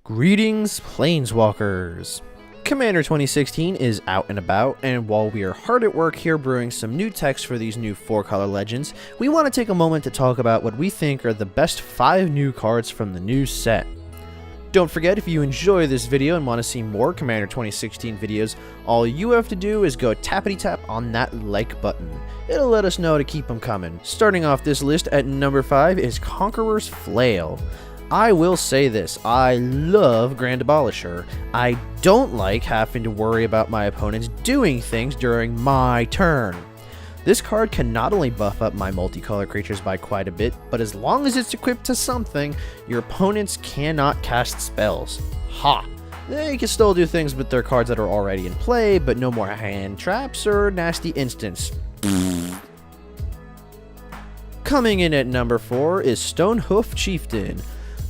Greetings, Planeswalkers! Commander 2016 is out and about, and while we are hard at work here brewing some new text for these new 4-color legends, we want to take a moment to talk about what we think are the best 5 new cards from the new set. Don't forget, if you enjoy this video and want to see more Commander 2016 videos, all you have to do is go tappity tap on that like button. It'll let us know to keep them coming. Starting off this list at number 5 is Conqueror's Flail. I will say this, I love Grand Abolisher. I don't like having to worry about my opponents doing things during my turn. This card can not only buff up my multicolor creatures by quite a bit, but as long as it's equipped to something, your opponents cannot cast spells. Ha! They can still do things with their cards that are already in play, but no more hand traps or nasty instants. Coming in at number 4 is Stonehoof Chieftain.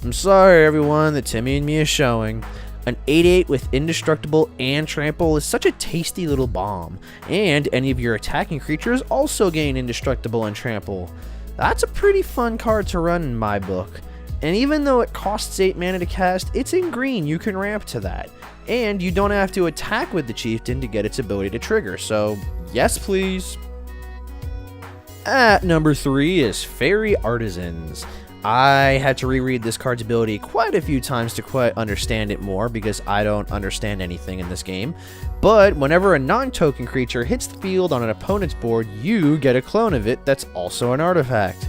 I'm sorry everyone, the Timmy and me is showing. An 8/8 with Indestructible and Trample is such a tasty little bomb, and any of your attacking creatures also gain Indestructible and Trample. That's a pretty fun card to run in my book, and even though it costs 8 mana to cast, it's in green, you can ramp to that. And you don't have to attack with the Chieftain to get its ability to trigger, so yes please. At number 3 is Fairy Artisans. I had to reread this card's ability quite a few times to quite understand it more because I don't understand anything in this game. But whenever a non-token creature hits the field on an opponent's board, you get a clone of it that's also an artifact.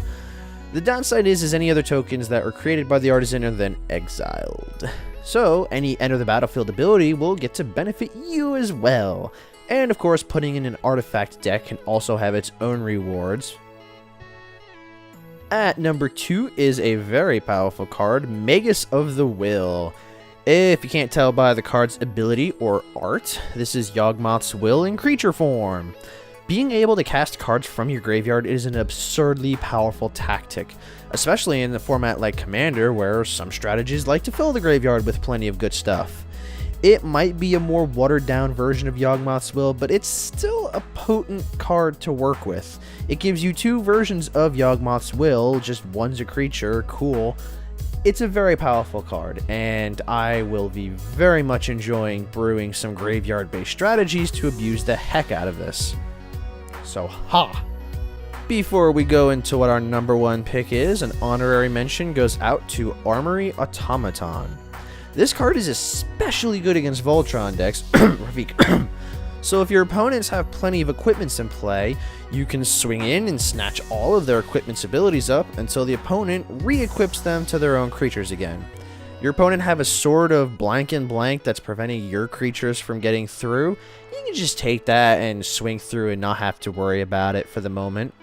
The downside is any other tokens that were created by the artisan are then exiled. So any enter the battlefield ability will get to benefit you as well. And of course, putting in an artifact deck can also have its own rewards. At number 2 is a very powerful card, Magus of the Will. If you can't tell by the card's ability or art, this is Yawgmoth's Will in creature form. Being able to cast cards from your graveyard is an absurdly powerful tactic, especially in a format like Commander where some strategies like to fill the graveyard with plenty of good stuff. It might be a more watered down version of Yawgmoth's Will, but it's still a potent card to work with. It gives you 2 versions of Yawgmoth's Will, just one's a creature, cool. It's a very powerful card, and I will be very much enjoying brewing some graveyard-based strategies to abuse the heck out of this. So, ha! Before we go into what our number 1 pick is, an honorary mention goes out to Armory Automaton. This card is especially good against Voltron decks, so if your opponents have plenty of equipments in play, you can swing in and snatch all of their equipment's abilities up until the opponent re-equips them to their own creatures again. Your opponent have a sort of blank and blank that's preventing your creatures from getting through, you can just take that and swing through and not have to worry about it for the moment.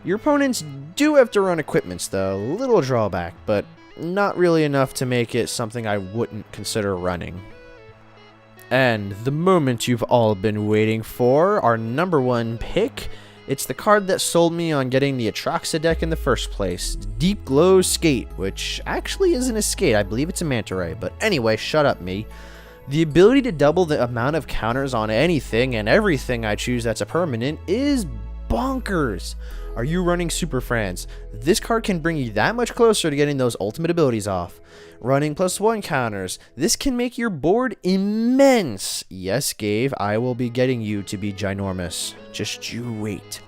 Your opponents do have to run equipments though, little drawback, but not really enough to make it something I wouldn't consider running. And the moment you've all been waiting for, our number 1 pick. It's the card that sold me on getting the Atraxa deck in the first place, Deep Glow Skate, which actually isn't a skate, I believe it's a manta ray, but anyway, shut up me. The ability to double the amount of counters on anything and everything I choose that's a permanent is bonkers. Are you running Super Friends? This card can bring you that much closer to getting those ultimate abilities off. Running +1 counters. This can make your board immense. Yes, Gabe, I will be getting you to be ginormous. Just you wait.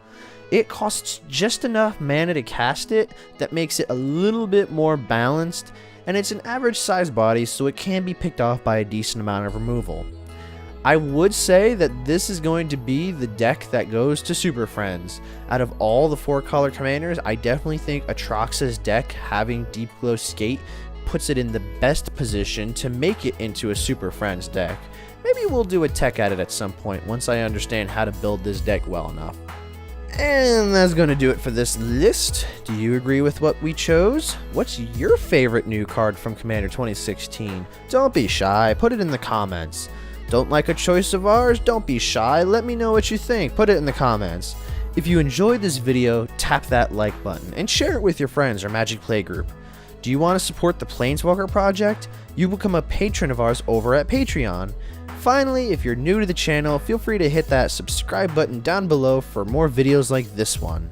It costs just enough mana to cast it that makes it a little bit more balanced, and it's an average size body, so it can be picked off by a decent amount of removal. I would say that this is going to be the deck that goes to Super Friends. Out of all the 4-color commanders, I definitely think Atraxa's deck having Deep Glow Skate puts it in the best position to make it into a Super Friends deck. Maybe we'll do a tech at it at some point once I understand how to build this deck well enough. And that's going to do it for this list. Do you agree with what we chose? What's your favorite new card from Commander 2016? Don't be shy, put it in the comments. Don't like a choice of ours? Don't be shy, let me know what you think, put it in the comments. If you enjoyed this video, tap that like button and share it with your friends or Magic Playgroup. Do you want to support the Planeswalker project? You become a patron of ours over at Patreon. Finally, if you're new to the channel, feel free to hit that subscribe button down below for more videos like this one.